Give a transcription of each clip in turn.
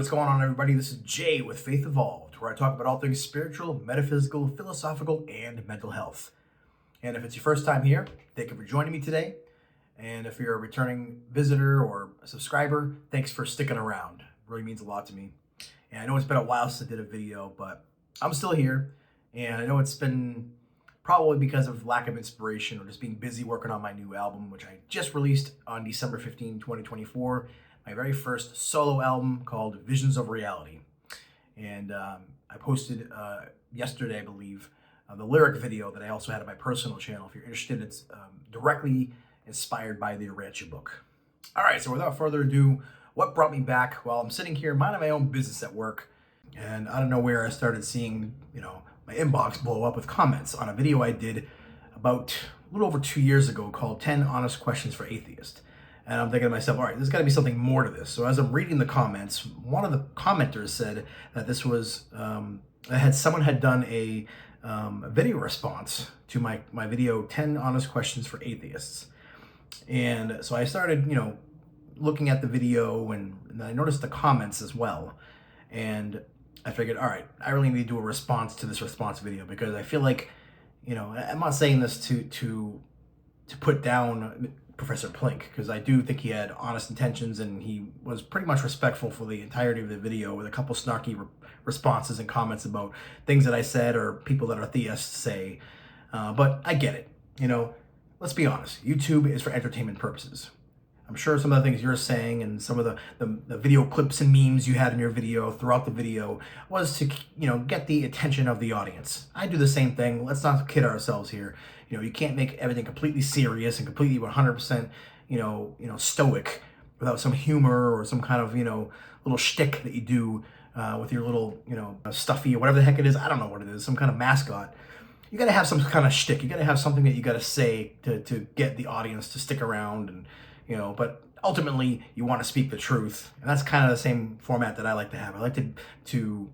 what's going on, everybody? This is Jay with Faith Evolved, where I talk about all things spiritual, metaphysical, philosophical, and mental health. And if it's your first time here, thank you for joining me today. And if you're a returning visitor or a subscriber, thanks for sticking around. It really means a lot to me. And I know it's been a while since I did a video, but I'm still here. And I know it's been probably because of lack of inspiration or just being busy working on my new album, which I just released on December 15, 2024. My very first solo album called Visions of Reality. And I posted yesterday, I believe, the lyric video that I also had on my personal channel. If you're interested, it's directly inspired by the Urantia book. All right, so without further ado, what brought me back? Well, I'm sitting here minding my own business at work, and out of nowhere, I started seeing, my inbox blow up with comments on a video I did about a little over 2 years ago called 10 Honest Questions for Atheists. And I'm thinking to myself, all right, there's got to be something more to this. So as I'm reading the comments, one of the commenters said that this was, someone had done a video response to my video, 10 Honest Questions for Atheists. And so I started, looking at the video, and I noticed the comments as well. And I figured, all right, I really need to do a response to this response video, because I feel like, I'm not saying this to put down Professor Plink, because I do think he had honest intentions and he was pretty much respectful for the entirety of the video, with a couple snarky responses and comments about things that I said or people that are theists say. But I get it. Let's be honest. YouTube is for entertainment purposes. I'm sure some of the things you're saying and some of the video clips and memes you had in your video throughout the video was to, get the attention of the audience. I do the same thing. Let's not kid ourselves here. You can't make everything completely serious and completely 100%, stoic without some humor or some kind of, little shtick that you do with your little, stuffy or whatever the heck it is. I don't know what it is, some kind of mascot. You got to have some kind of shtick. You got to have something that you got to say to get the audience to stick around, and but ultimately you want to speak the truth, and that's kind of the same format that I like to have. I like to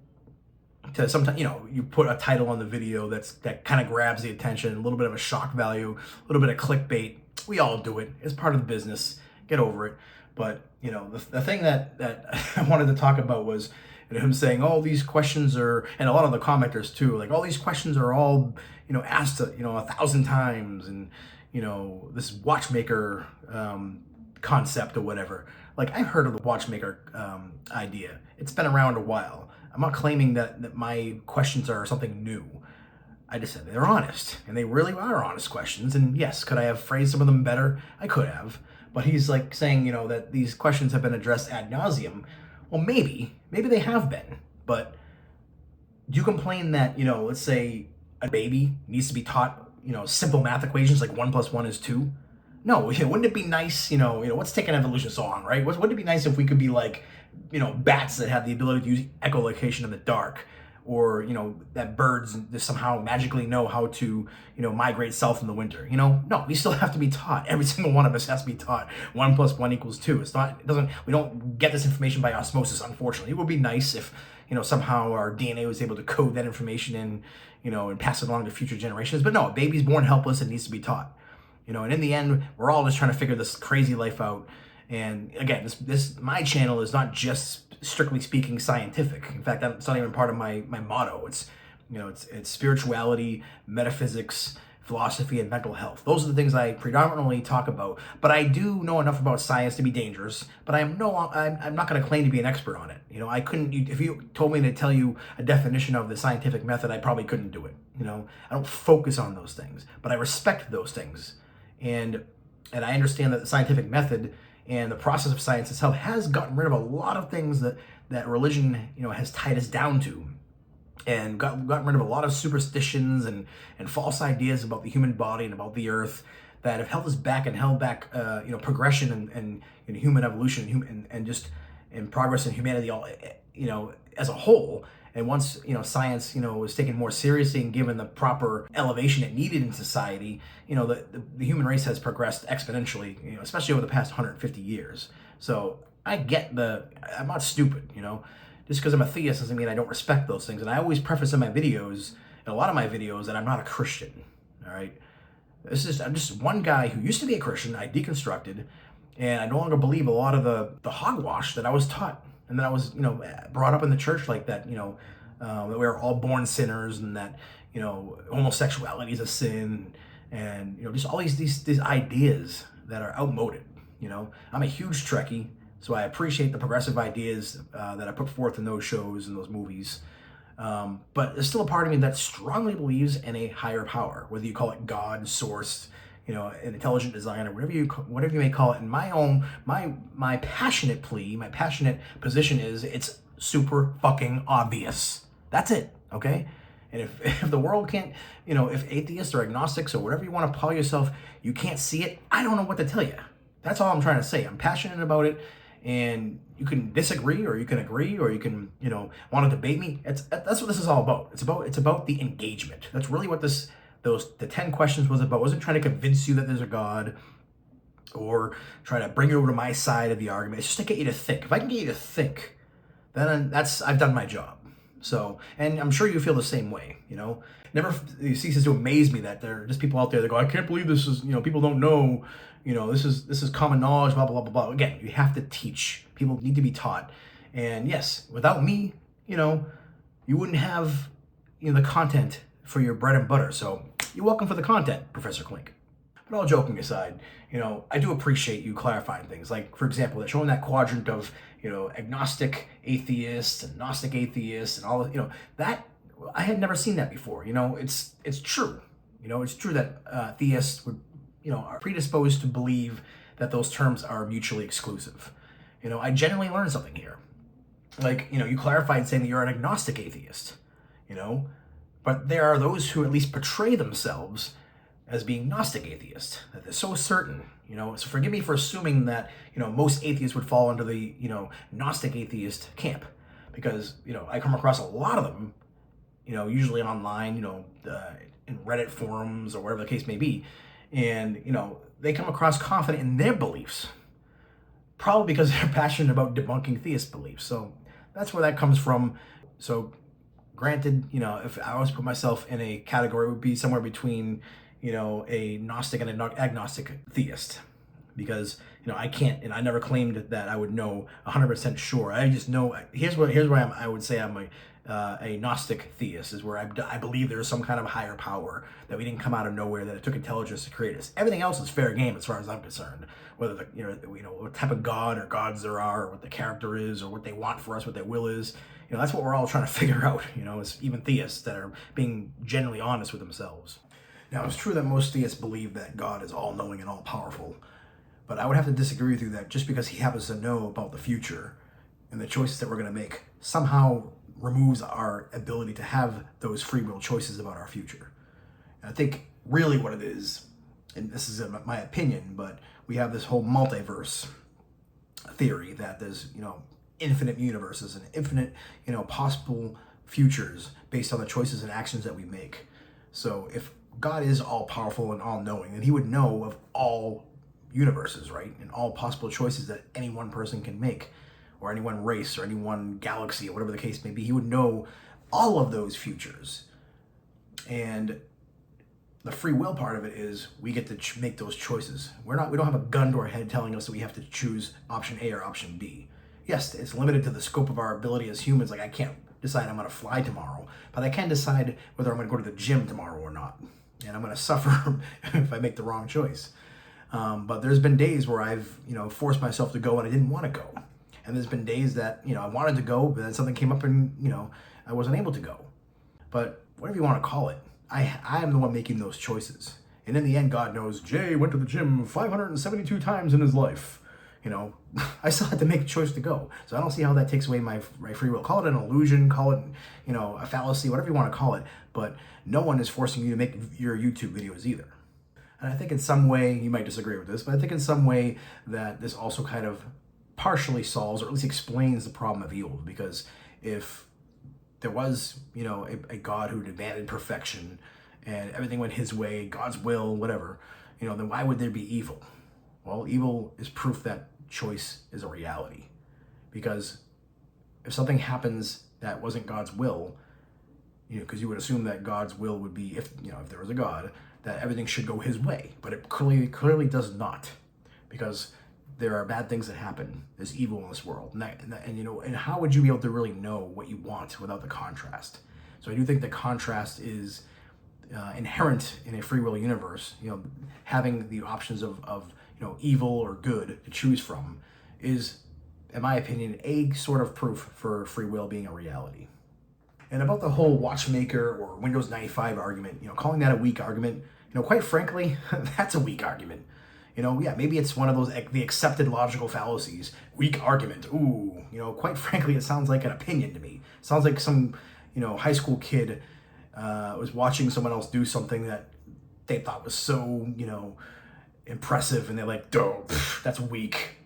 sometimes, you put a title on the video that kind of grabs the attention, a little bit of a shock value, a little bit of clickbait. We all do it. It's part of the business. Get over it. But the thing that I wanted to talk about was him saying, oh, these questions are, and a lot of the commenters too, like, all these questions are all asked 1,000 times, and this watchmaker concept or whatever. Like, I've heard of the watchmaker idea. It's been around a while. I'm not claiming that my questions are something new. I just said they're honest, and they really are honest questions. And yes, could I have phrased some of them better? I could have. But he's like saying, that these questions have been addressed ad nauseum. Well, maybe they have been. But do you complain that, let's say a baby needs to be taught, simple math equations like 1 + 1 is 2? No, wouldn't it be nice, what's taking evolution so long, right? Wouldn't it be nice if we could be like, bats that have the ability to use echolocation in the dark, or, that birds just somehow magically know how to, migrate south in the winter? No, we still have to be taught. Every single one of us has to be taught 1 + 1 = 2. We don't get this information by osmosis, unfortunately. It would be nice if, somehow our DNA was able to code that information in, and pass it along to future generations. But no, a baby's born helpless and needs to be taught. And in the end, we're all just trying to figure this crazy life out. And again, my channel is not just strictly speaking scientific. In fact, it's not even part of my motto. It's it's spirituality, metaphysics, philosophy, and mental health. Those are the things I predominantly talk about. But I do know enough about science to be dangerous. But I'm not going to claim to be an expert on it. I couldn't. If you told me to tell you a definition of the scientific method, I probably couldn't do it. I don't focus on those things, but I respect those things. And I understand that the scientific method and the process of science itself has gotten rid of a lot of things that religion, has tied us down to, and gotten rid of a lot of superstitions and false ideas about the human body and about the earth that have held us back and held back, progression and human evolution and just in progress in humanity, as a whole. And once, science, was taken more seriously and given the proper elevation it needed in society, the human race has progressed exponentially, especially over the past 150 years. So I get I'm not stupid, Just because I'm a theist doesn't mean I don't respect those things. And I always preface in my videos, in a lot of my videos, that I'm not a Christian, all right? I'm just one guy who used to be a Christian. I deconstructed, and I no longer believe a lot of the hogwash that I was taught. And then I was, brought up in the church like that, that we are all born sinners, and that, homosexuality is a sin, and, just all these ideas that are outmoded. I'm a huge Trekkie, so I appreciate the progressive ideas that I put forth in those shows and those movies. But there's still a part of me that strongly believes in a higher power, whether you call it God, source, an intelligent design, or whatever you may call it. And my passionate plea, my passionate position is it's super fucking obvious. That's it, okay? And if the world can't, if atheists or agnostics or whatever you want to call yourself, you can't see it, I don't know what to tell you. That's all I'm trying to say. I'm passionate about it, and you can disagree or you can agree or you can, want to debate me. That's what this is all about. It's about the engagement. That's really what the 10 questions was about. I wasn't trying to convince you that there's a God or try to bring you over to my side of the argument. It's just to get you to think. If I can get you to think, then I've done my job. So, and I'm sure you feel the same way, Never ceases to amaze me that there are just people out there that go, I can't believe this is, people don't know, this is common knowledge, blah, blah, blah, blah. Again, you have to teach. People need to be taught. And yes, without me, you wouldn't have, the content for your bread and butter. So you're welcome for the content, Professor Plink. But all joking aside, I do appreciate you clarifying things. Like, for example, that showing that quadrant of, agnostic atheists and Gnostic atheists and all that, that I had never seen that before. It's true. It's true that theists would, are predisposed to believe that those terms are mutually exclusive. I genuinely learned something here. Like, you clarified saying that you're an agnostic atheist, but there are those who at least portray themselves as being Gnostic atheists, that they're so certain, so forgive me for assuming that, most atheists would fall under the, Gnostic atheist camp, because, I come across a lot of them, usually online, in Reddit forums or whatever the case may be, and, they come across confident in their beliefs, probably because they're passionate about debunking theist beliefs. So that's where that comes from. So granted, if I always put myself in a category, it would be somewhere between, a Gnostic and an agnostic theist, because, I can't, and I never claimed that I would know 100% sure. I just know, here's where I would say I'm a Gnostic theist, is where I believe there's some kind of higher power, that we didn't come out of nowhere, that it took intelligence to create us. Everything else is fair game as far as I'm concerned, whether what type of God or gods there are, or what the character is, or what they want for us, what their will is. That's what we're all trying to figure out, as even theists that are being genuinely honest with themselves. Now, it's true that most theists believe that God is all-knowing and all-powerful, but I would have to disagree with you that just because he happens to know about the future and the choices that we're going to make somehow removes our ability to have those free will choices about our future. And I think really what it is, and this is my opinion, but we have this whole multiverse theory that there's, infinite universes and infinite, possible futures based on the choices and actions that we make. So if God is all-powerful and all-knowing, then he would know of all universes, right? And all possible choices that any one person can make, or any one race, or any one galaxy, or whatever the case may be. He would know all of those futures. And the free will part of it is we get to make those choices. We don't have a gun to our head telling us that we have to choose option A or option B. Yes, it's limited to the scope of our ability as humans. Like, I can't decide I'm going to fly tomorrow, but I can decide whether I'm going to go to the gym tomorrow or not. And I'm going to suffer if I make the wrong choice. But there's been days where I've, forced myself to go and I didn't want to go. And there's been days that, I wanted to go, but then something came up and, I wasn't able to go. But whatever you want to call it, I am the one making those choices. And in the end, God knows, Jay went to the gym 572 times in his life. I still had to make a choice to go. So I don't see how that takes away my free will. Call it an illusion, call it, a fallacy, whatever you want to call it. But no one is forcing you to make your YouTube videos either. And I think in some way, you might disagree with this, but I think in some way that this also kind of partially solves, or at least explains, the problem of evil. Because if there was, a God who demanded perfection and everything went his way, God's will, whatever, then why would there be evil? Well, evil is proof that choice is a reality. Because if something happens that wasn't God's will, because you would assume that God's will would be, if there was a God, that everything should go his way. But it clearly does not. Because there are bad things that happen. There's evil in this world, and how would you be able to really know what you want without the contrast? So I do think the contrast is inherent in a free will universe. Having the options of evil or good to choose from is, in my opinion, a sort of proof for free will being a reality. And about the whole watchmaker or Windows 95 argument, calling that a weak argument, quite frankly, that's a weak argument. Yeah, maybe it's one of those, the accepted logical fallacies. Weak argument. Ooh, quite frankly, it sounds like an opinion to me. It sounds like some, high school kid was watching someone else do something that they thought was so, impressive, and they're like, "Duh, that's weak.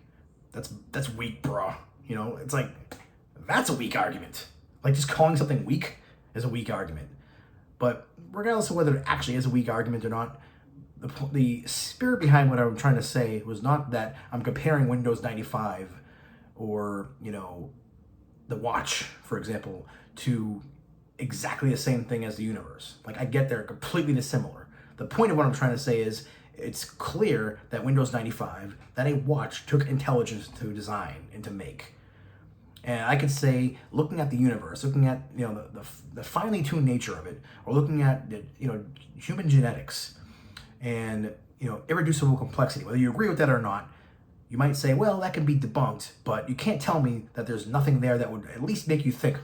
That's weak, bruh." It's like, that's a weak argument. Like, just calling something weak is a weak argument. But regardless of whether it actually is a weak argument or not, the spirit behind what I'm trying to say was not that I'm comparing Windows 95 or, the watch, for example, to exactly the same thing as the universe. Like, I get they're completely dissimilar. The point of what I'm trying to say is it's clear that Windows 95, that a watch took intelligence to design and to make. And I could say, looking at the universe, looking at the finely tuned nature of it, or looking at the human genetics and irreducible complexity, whether you agree with that or not, you might say, well, that can be debunked, but you can't tell me that there's nothing there that would at least make you think,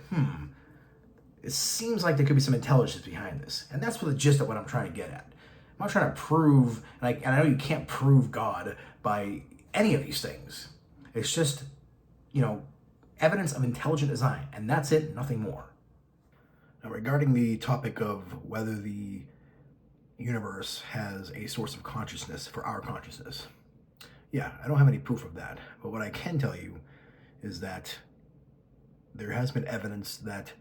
it seems like there could be some intelligence behind this. And that's what the gist of what I'm trying to get at. I'm not trying to prove, and I know you can't prove God by any of these things. It's just, evidence of intelligent design, and that's it, nothing more. Now, regarding the topic of whether the universe has a source of consciousness for our consciousness, yeah, I don't have any proof of that, but what I can tell you is that there has been evidence that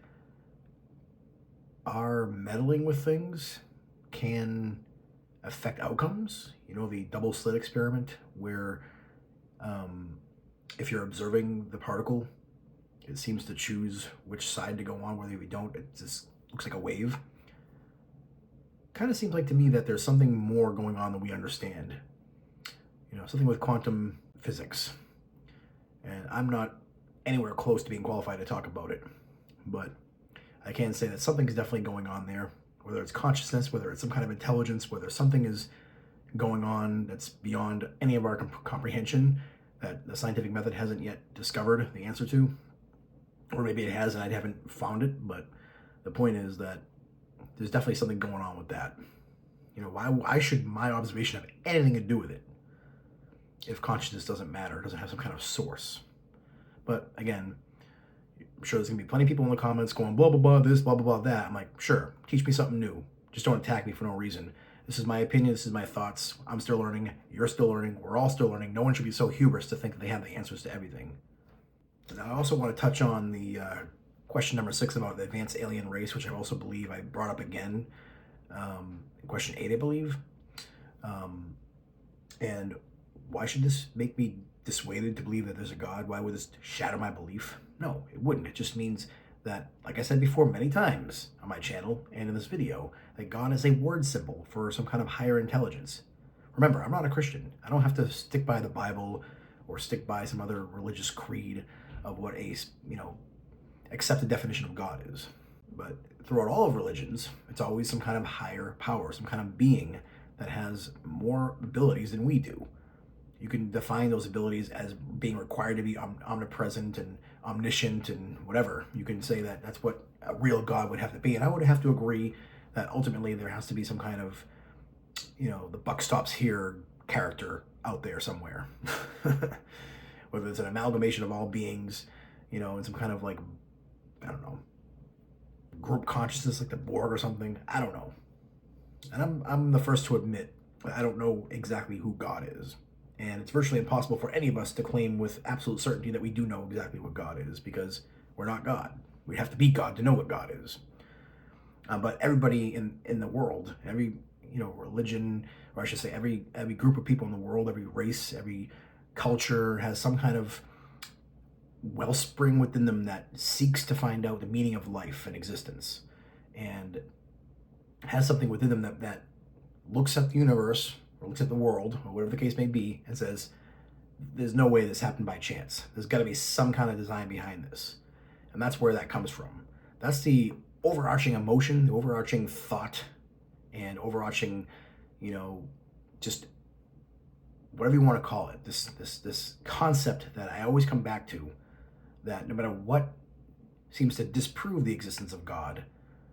our meddling with things can affect outcomes. The double slit experiment, where if you're observing the particle, it seems to choose which side to go on, whether we don't, it just looks like a wave. Kind of seems like to me that there's something more going on than we understand. Something with quantum physics. And I'm not anywhere close to being qualified to talk about it, but I can say that something's definitely going on there, whether it's consciousness, whether it's some kind of intelligence, whether something is going on that's beyond any of our comprehension, that the scientific method hasn't yet discovered the answer to. Or maybe it has and I haven't found it, but the point is that there's definitely something going on with that. Why should my observation have anything to do with it if consciousness doesn't matter, doesn't have some kind of source? But again, I'm sure there's going to be plenty of people in the comments going, blah, blah, blah, this, blah, blah, blah, that. I'm like, sure, teach me something new. Just don't attack me for no reason. This is my opinion. This is my thoughts. I'm still learning. You're still learning. We're all still learning. No one should be so hubris to think that they have the answers to everything. And I also want to touch on the question number 6 about the advanced alien race, which I also believe I brought up again. Question 8, I believe. And why should this make me dissuaded to believe that there's a God? Why would this shatter my belief? No, it wouldn't. It just means that, like I said before many times on my channel and in this video, that God is a word symbol for some kind of higher intelligence. Remember, I'm not a Christian. I don't have to stick by the Bible or stick by some other religious creed of what a accepted definition of God is. But throughout all of religions, it's always some kind of higher power, some kind of being that has more abilities than we do. You can define those abilities as being required to be omnipresent and omniscient and whatever. You can say that that's what a real God would have to be. And I would have to agree that ultimately there has to be some kind of, the buck stops here character out there somewhere. Whether it's an amalgamation of all beings, in some kind of group consciousness like the Borg or something. I don't know. And I'm the first to admit I don't know exactly who God is. And it's virtually impossible for any of us to claim with absolute certainty that we do know exactly what God is, because we're not God. We have to be God to know what God is. But everybody in the world, every religion, or I should say every group of people in the world, every race, every culture has some kind of wellspring within them that seeks to find out the meaning of life and existence, and has something within them that looks at the universe or looks at the world or whatever the case may be and says, there's no way this happened by chance. There's got to be some kind of design behind this. And that's where that comes from. That's the overarching emotion, the overarching thought, and overarching, just whatever you want to call it, this concept that I always come back to, that no matter what seems to disprove the existence of God,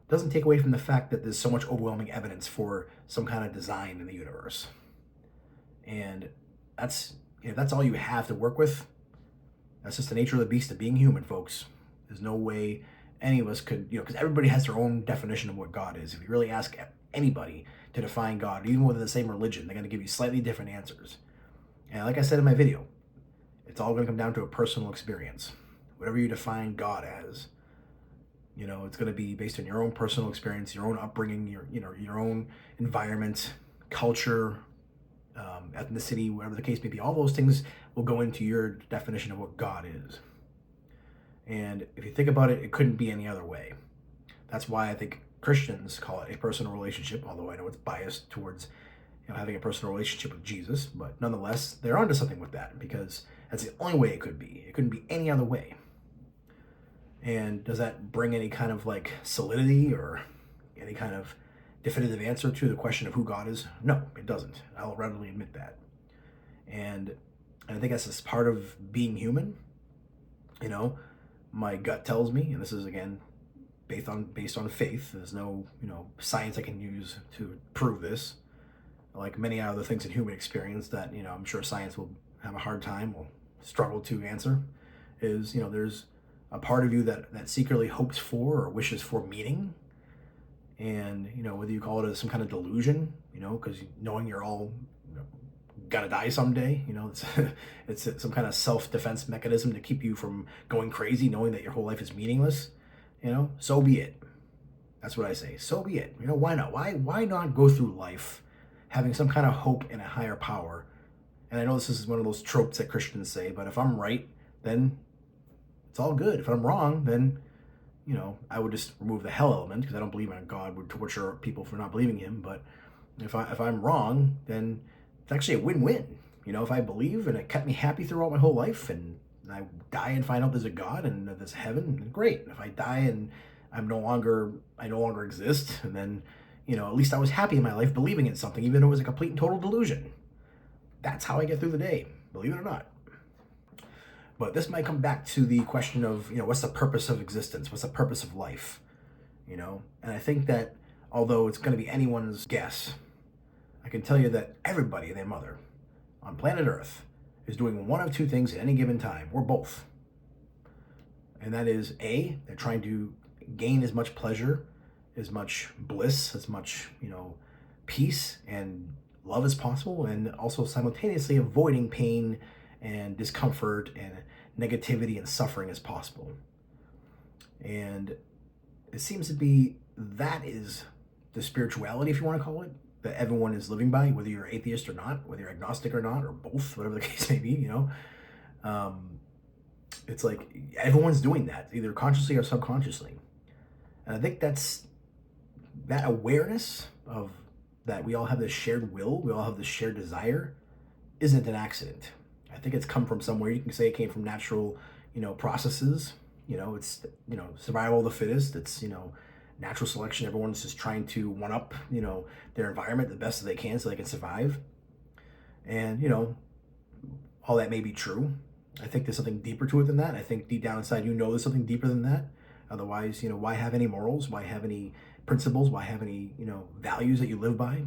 doesn't take away from the fact that there's so much overwhelming evidence for some kind of design in the universe. And that's all you have to work with. That's just the nature of the beast of being human, folks. There's no way any of us could, because everybody has their own definition of what God is. If you really ask anybody to define God, even within the same religion, they're going to give you slightly different answers. And like I said in my video, it's all going to come down to a personal experience. Whatever you define God as, it's going to be based on your own personal experience, your own upbringing, your own environment, culture, ethnicity, whatever the case may be. All those things will go into your definition of what God is. And if you think about it, it couldn't be any other way. That's why I think Christians call it a personal relationship, although I know it's biased towards having a personal relationship with Jesus, but nonetheless, they're onto something with that, because that's the only way it could be. It couldn't be any other way. And does that bring any kind of solidity or any kind of definitive answer to the question of who God is? No, it doesn't. I'll readily admit that. And I think that's just part of being human. My gut tells me, and this is again based on faith. There's no science I can use to prove this. Like many other things in human experience that I'm sure science will have a hard time, will struggle to answer, is there's a part of you that secretly hopes for or wishes for meaning. And whether you call it some kind of delusion, because knowing you're all gotta die someday, it's some kind of self-defense mechanism to keep you from going crazy, knowing that your whole life is meaningless, so be it. That's what I say. So be it. Why not? Why not go through life having some kind of hope in a higher power? And I know this is one of those tropes that Christians say, but if I'm right, then it's all good. If I'm wrong, then I would just remove the hell element, because I don't believe in God would torture people for not believing him. But if I'm wrong, then it's actually a win-win. If I believe and it kept me happy throughout my whole life, and I die and find out there's a God and there's heaven, then great. If I die and I no longer exist, and then at least I was happy in my life believing in something, even though it was a complete and total delusion. That's how I get through the day, believe it or not. But this might come back to the question of, what's the purpose of existence? What's the purpose of life? And I think that although it's going to be anyone's guess, I can tell you that everybody and their mother on planet Earth is doing one of two things at any given time, or both. And that is, A, they're trying to gain as much pleasure, as much bliss, as much, peace and love as possible, and also simultaneously avoiding pain and discomfort and negativity and suffering as possible. And it seems to be that is the spirituality, if you want to call it, that everyone is living by, whether you're atheist or not, whether you're agnostic or not, or both, whatever the case may be. It's like everyone's doing that, either consciously or subconsciously. And I think that's that awareness of that we all have this shared will, we all have this shared desire, isn't an accident. I think it's come from somewhere. You can say it came from natural, processes. It's, survival of the fittest. It's, natural selection. Everyone's just trying to one up, their environment the best that they can so they can survive. And, all that may be true. I think there's something deeper to it than that. I think deep down inside, there's something deeper than that. Otherwise, why have any morals? Why have any principles? Why have any, values that you live by?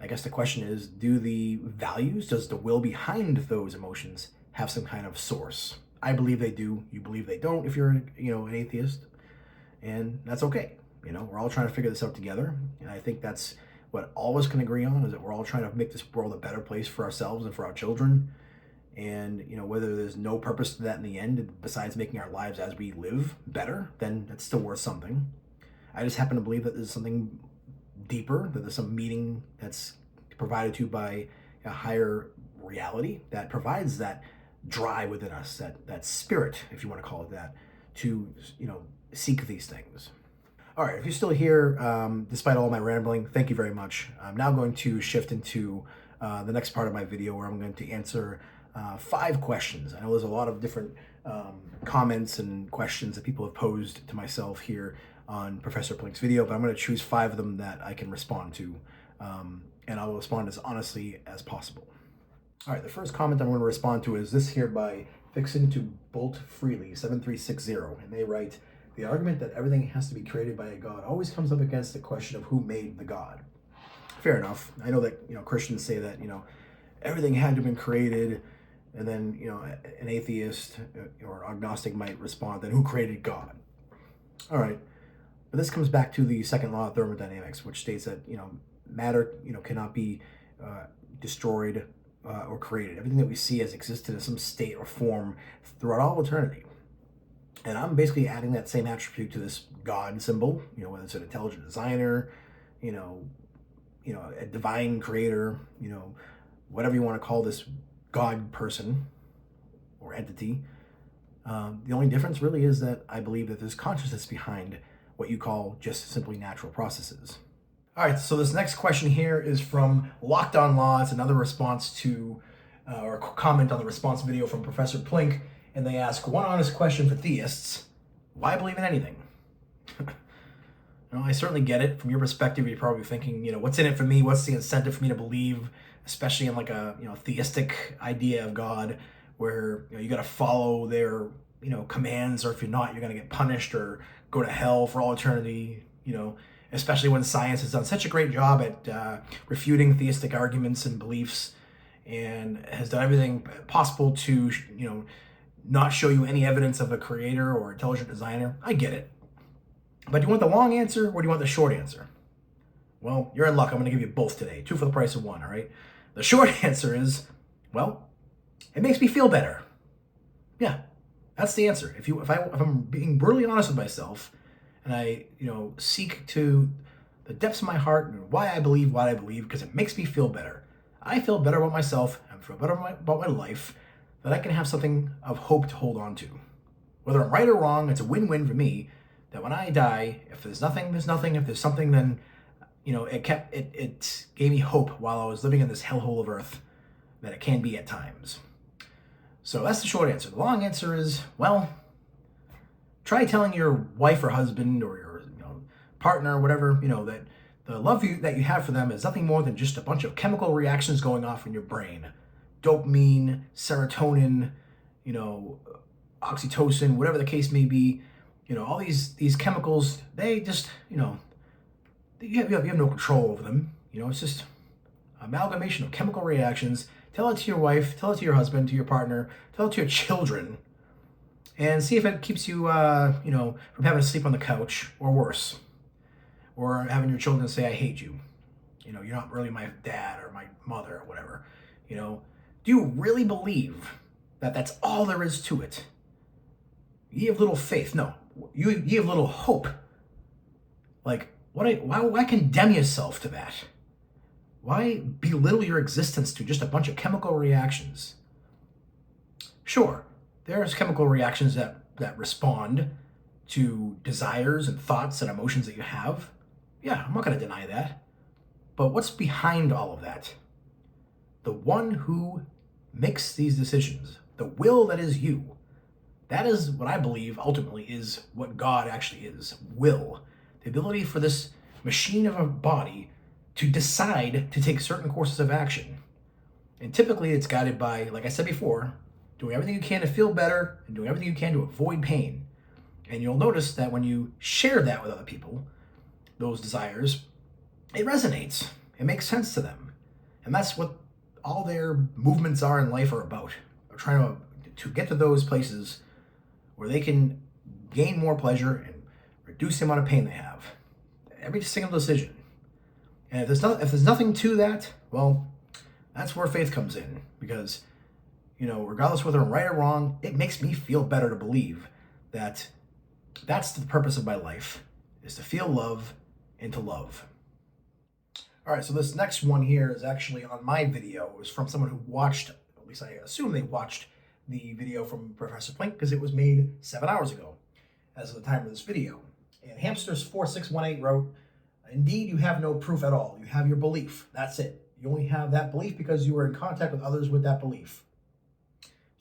I guess the question is, does the will behind those emotions have some kind of source? I believe they do. You believe they don't if you're, an atheist. And that's okay. We're all trying to figure this out together. And I think that's what all of us can agree on, is that we're all trying to make this world a better place for ourselves and for our children. And, whether there's no purpose to that in the end, besides making our lives as we live better, then it's still worth something. I just happen to believe that there's something deeper, that there's some meaning that's provided to by a higher reality that provides that drive within us, that spirit, if you want to call it that, to, seek these things. All right, if you're still here, despite all my rambling, thank you very much. I'm now going to shift into the next part of my video, where I'm going to answer 5 questions. I know there's a lot of different comments and questions that people have posed to myself here on Professor Plink's video, but I'm going to choose 5 of them that I can respond to, and I'll respond as honestly as possible. All right, the first comment I'm going to respond to is this here by Fixin' to Bolt Freely 7360, and they write, "The argument that everything has to be created by a God always comes up against the question of who made the God." Fair enough. I know that Christians say that everything had to have been created, and then an atheist or an agnostic might respond, then who created God? All right, but this comes back to the second law of thermodynamics, which states that matter cannot be destroyed or created. Everything that we see has existed in some state or form throughout all eternity. And I'm basically adding that same attribute to this God symbol, whether it's an intelligent designer, a divine creator, whatever you want to call this God person or entity. The only difference really is that I believe that there's consciousness behind what you call just simply natural processes. All right, so this next question here is from Locked On Law. It's another response to, or comment on the response video from Professor Plink, and they ask, one honest question for theists: why believe in anything? I certainly get it. From your perspective, you're probably thinking, what's in it for me? What's the incentive for me to believe, especially in like a theistic idea of God, where you got to follow their commands, or if you're not, you're going to get punished or go to hell for all eternity. Especially when science has done such a great job at refuting theistic arguments and beliefs, and has done everything possible to, not show you any evidence of a creator or intelligent designer. I get it. But do you want the long answer or do you want the short answer? Well, you're in luck. I'm going to give you both today. 2 for the price of 1, all right? The short answer is, well, it makes me feel better. Yeah, that's the answer. If I'm being brutally honest with myself, and I, seek to the depths of my heart and why I believe what I believe, because it makes me feel better. I feel better about myself and feel better about my life, that I can have something of hope to hold on to. Whether I'm right or wrong, it's a win-win for me, that when I die, if there's nothing, there's nothing. If there's something, then, it gave me hope while I was living in this hellhole of earth that it can be at times. So that's the short answer. The long answer is, well, try telling your wife or husband or your partner or whatever, that the love that you have for them is nothing more than just a bunch of chemical reactions going off in your brain. Dopamine, serotonin, oxytocin, whatever the case may be. All these chemicals, they just, you have no control over them. It's just amalgamation of chemical reactions. Tell it to your wife, tell it to your husband, to your partner, tell it to your children, and see if it keeps you, from having to sleep on the couch, or worse, or having your children say, "I hate you." You're not really my dad or my mother or whatever. Do you really believe that that's all there is to it? You have little faith. No, you have little hope. Like, why condemn yourself to that? Why belittle your existence to just a bunch of chemical reactions? Sure, there's chemical reactions that respond to desires and thoughts and emotions that you have. Yeah, I'm not going to deny that. But what's behind all of that? The one who makes these decisions, the will that is you. That is what I believe ultimately is what God actually is. Will. The ability for this machine of a body to decide to take certain courses of action. And typically it's guided by, like I said before, doing everything you can to feel better and doing everything you can to avoid pain. And you'll notice that when you share that with other people, those desires, it resonates. It makes sense to them. And that's what all their movements are in life are about. They're trying to get to those places where they can gain more pleasure and reduce the amount of pain they have. Every single decision. And if there's nothing to that, well, that's where faith comes in. Because, regardless whether I'm right or wrong, it makes me feel better to believe that that's the purpose of my life, is to feel love and to love. All right, so this next one here is actually on my video. It was from someone who watched, at least I assume they watched the video from Professor Plink, because it was made 7 hours ago as of the time of this video. And Hamsters4618 wrote, "Indeed, you have no proof at all. You have your belief. That's it. You only have that belief because you were in contact with others with that belief."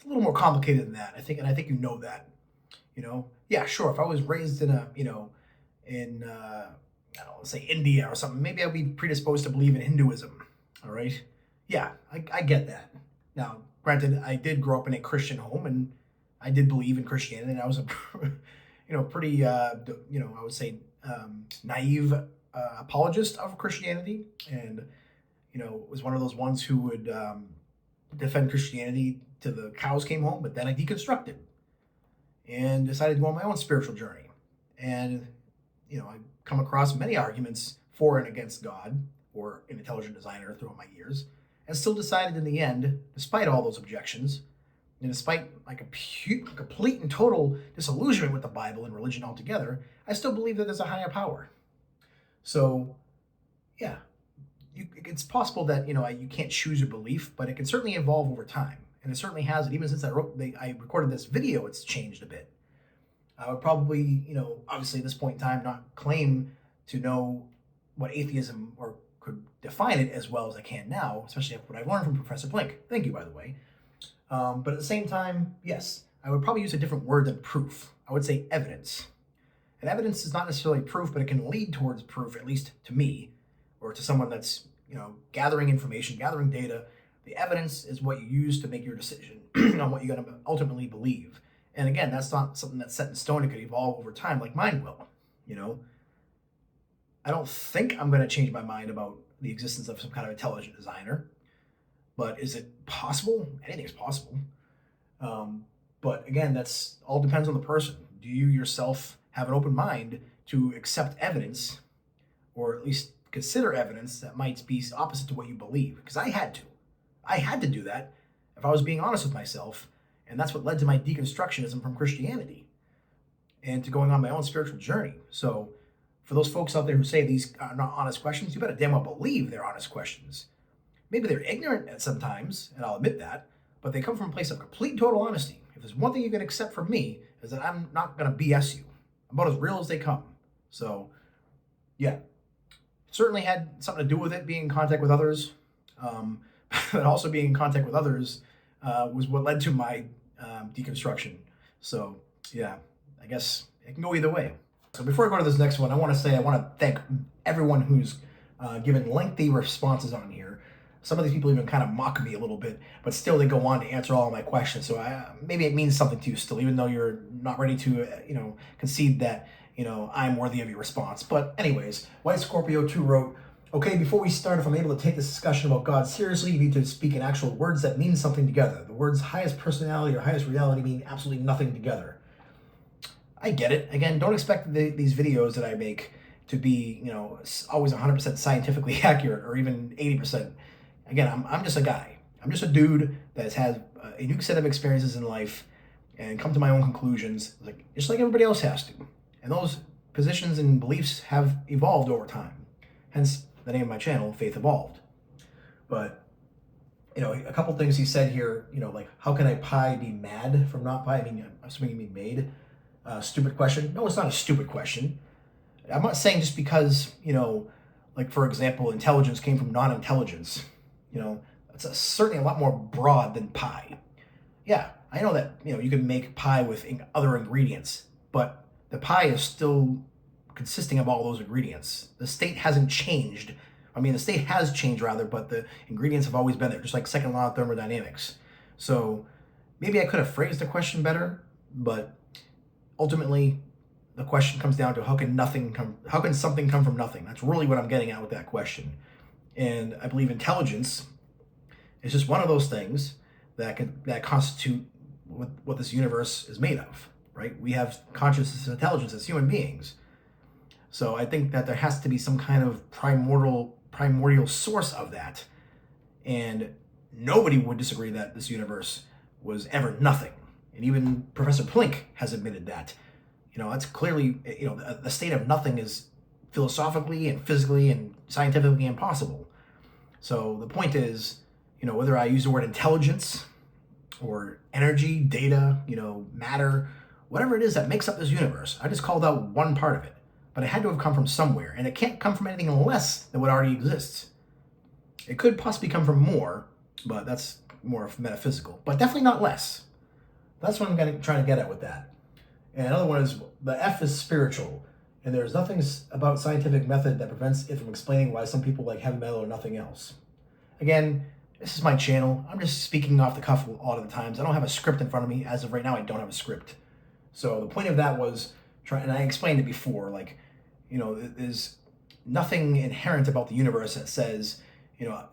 it's a little more complicated than that, I think, and I think you know that. Yeah, sure. If I was raised in in I don't know, let's say India or something, maybe I'd be predisposed to believe in Hinduism. All right. Yeah, I get that. Now, granted, I did grow up in a Christian home, and I did believe in Christianity, and I was a, pretty, I would say, naive apologist of Christianity, and was one of those ones who would defend Christianity till the cows came home. But then I deconstructed and decided to go on my own spiritual journey, and I come across many arguments for and against God or an intelligent designer throughout my years, and still decided in the end, despite all those objections, and despite like a complete and total disillusionment with the Bible and religion altogether, I still believe that there's a higher power. So, yeah, it's possible that you can't choose your belief, but it can certainly evolve over time, and it certainly has. And even since I recorded this video, it's changed a bit. I would probably, obviously at this point in time, not claim to know what atheism or could define it as well as I can now, especially after what I've learned from Professor Plink. Thank you, by the way. But at the same time, yes, I would probably use a different word than proof. I would say evidence. And evidence is not necessarily proof, but it can lead towards proof, at least to me, or to someone that's, gathering information, gathering data. The evidence is what you use to make your decision on what you're going to ultimately believe. And again, that's not something that's set in stone. It could evolve over time like mine will, I don't think I'm going to change my mind about the existence of some kind of intelligent designer, but is it possible? Anything's possible. But again, that's all depends on the person. Do you yourself have an open mind to accept evidence, or at least consider evidence that might be opposite to what you believe? Because I had to. I had to do that if I was being honest with myself. And that's what led to my deconstructionism from Christianity and to going on my own spiritual journey. So for those folks out there who say these are not honest questions, you better damn well believe they're honest questions. Maybe they're ignorant at some times, and I'll admit that, but they come from a place of complete and total honesty. If there's one thing you can accept from me, is that I'm not going to BS you. I'm about as real as they come. So, yeah. Certainly had something to do with it, being in contact with others. But also being in contact with others was what led to my deconstruction. So, yeah, I guess it can go either way. So before I go to this next one, I want to thank everyone who's given lengthy responses on here. Some of these people even kind of mock me a little bit, but still they go on to answer all of my questions. So maybe it means something to you still, even though you're not ready to, concede that, I'm worthy of your response. But anyways, White Scorpio 2 wrote, okay, before we start, if I'm able to take this discussion about God seriously, you need to speak in actual words that mean something together. The words highest personality or highest reality mean absolutely nothing together. I get it. Again, don't expect these videos that I make to be, always 100% scientifically accurate or even 80%. Again, I'm just a guy. I'm just a dude that has had a unique set of experiences in life and come to my own conclusions, just like everybody else has to. And those positions and beliefs have evolved over time. Hence the name of my channel, Faith Evolved. But, a couple things he said here, like, how can a pie be mad from not pie? I mean, I'm assuming you mean made. Stupid question. No, it's not a stupid question. I'm not saying just because, like, for example, intelligence came from non-intelligence. It's certainly a lot more broad than pie. Yeah, I know that, you can make pie with other ingredients, but the pie is still consisting of all those ingredients. The state hasn't changed. I mean, the state has changed rather, but the ingredients have always been there, just like second law of thermodynamics. So maybe I could have phrased the question better, but ultimately the question comes down to how can something come from nothing? That's really what I'm getting at with that question. And I believe intelligence is just one of those things that constitute what this universe is made of, right? We have consciousness and intelligence as human beings. So I think that there has to be some kind of primordial source of that. And nobody would disagree that this universe was ever nothing. And even Professor Plink has admitted that. That's clearly, the state of nothing is philosophically and physically and scientifically impossible. So the point is, whether I use the word intelligence or energy, data, matter, whatever it is that makes up this universe, I just called out one part of it. But it had to have come from somewhere, and it can't come from anything less than what already exists. It could possibly come from more, but that's more metaphysical, but definitely not less. That's what I'm trying to get at with that. And another one is the F is spiritual. And there's nothing about scientific method that prevents it from explaining why some people like heavy metal or nothing else. Again, this is my channel. I'm just speaking off the cuff a lot of the times. I don't have a script in front of me. As of right now, I don't have a script. So the point of that was, and I explained it before, like, you know, there's nothing inherent about the universe that says, you know,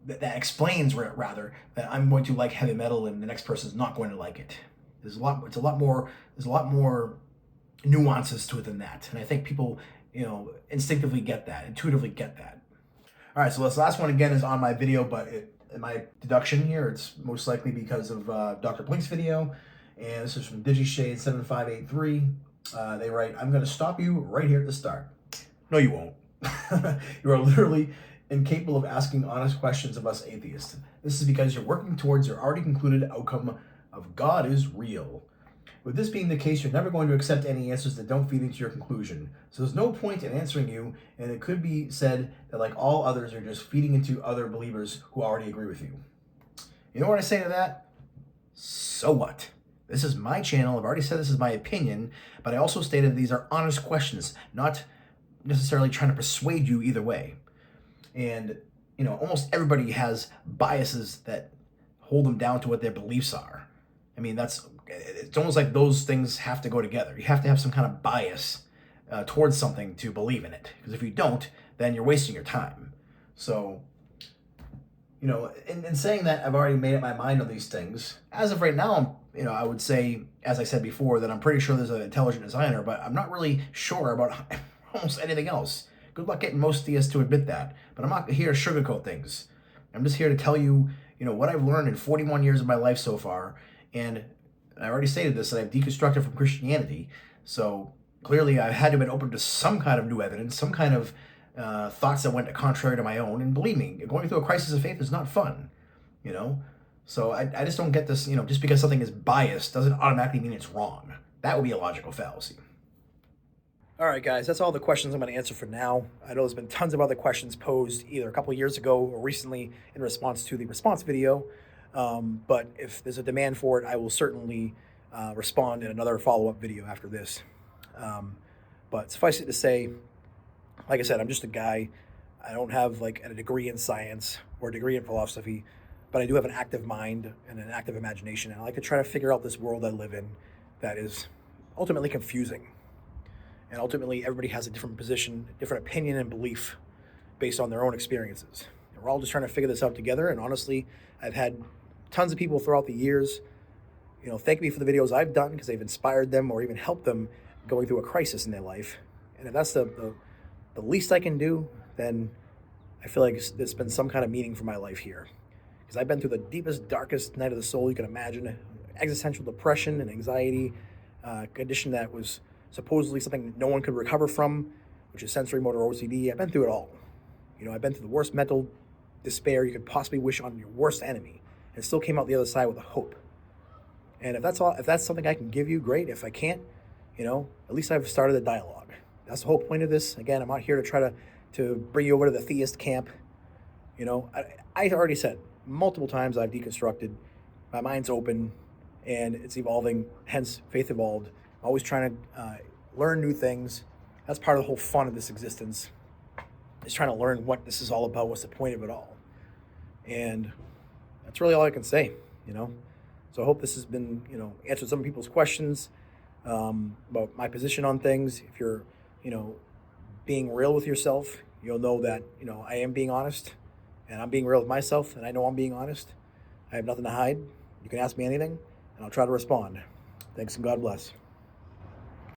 that explains, rather, that I'm going to like heavy metal and the next person is not going to like it. There's a lot more nuances to it than that. And I think people, you know, intuitively get that. All right, so this last one again is on my video, but in my deduction here, it's most likely because of Dr. Plink's video. And this is from DigiShade7583. They write, "I'm going to stop you right here at the start." No, you won't. You are literally incapable of asking honest questions of us atheists. This is because you're working towards your already concluded outcome of God is real. With this being the case, you're never going to accept any answers that don't feed into your conclusion. So there's no point in answering you, and it could be said that like all others are just feeding into other believers who already agree with you. You know what I say to that? So what? This is my channel. I've already said this is my opinion, but I also stated these are honest questions, not necessarily trying to persuade you either way. And, you know, almost everybody has biases that hold them down to what their beliefs are. I mean, it's almost like those things have to go together. You have to have some kind of bias towards something to believe in it. Because if you don't, then you're wasting your time. So, you know, in saying that, I've already made up my mind on these things. As of right now, you know, I would say, as I said before, that I'm pretty sure there's an intelligent designer, but I'm not really sure about almost anything else. Good luck getting most theists to admit that. But I'm not here to sugarcoat things. I'm just here to tell you, you know, what I've learned in 41 years of my life so far. And I already stated this, that I've deconstructed from Christianity. So clearly I had to have been open to some kind of new evidence, some kind of thoughts that went contrary to my own. And believe me, going through a crisis of faith is not fun, you know? So I just don't get this, you know, just because something is biased doesn't automatically mean it's wrong. That would be a logical fallacy. All right, guys, that's all the questions I'm going to answer for now. I know there's been tons of other questions posed either a couple of years ago or recently in response to the response video. But if there's a demand for it, I will certainly respond in another follow-up video after this. But suffice it to say, like I said, I'm just a guy. I don't have like a degree in science or a degree in philosophy, but I do have an active mind and an active imagination. And I like to try to figure out this world I live in that is ultimately confusing. And ultimately, everybody has a different position, different opinion and belief based on their own experiences. And we're all just trying to figure this out together. And honestly, I've had tons of people throughout the years, you know, thank me for the videos I've done because they've inspired them or even helped them going through a crisis in their life. And if that's the least I can do, then I feel like there's been some kind of meaning for my life here. Because I've been through the deepest, darkest night of the soul you can imagine, existential depression and anxiety, condition that was supposedly something that no one could recover from, which is sensory motor OCD. I've been through it all. You know, I've been through the worst mental despair you could possibly wish on your worst enemy, and still came out the other side with a hope. And if that's something I can give you, great. If I can't, you know, at least I've started a dialogue. That's the whole point of this. Again, I'm not here to try to bring you over to the theist camp. You know, I already said multiple times I've deconstructed. My mind's open, and it's evolving. Hence, Faith Evolved. Always trying to learn new things. That's part of the whole fun of this existence, is trying to learn what this is all about, what's the point of it all. And that's really all I can say, you know. So I hope this has been, you know, answered some people's questions about my position on things. If you're, you know, being real with yourself, you'll know that, you know, I am being honest, and I'm being real with myself, and I know I'm being honest. I have nothing to hide. You can ask me anything, and I'll try to respond. Thanks, and God bless.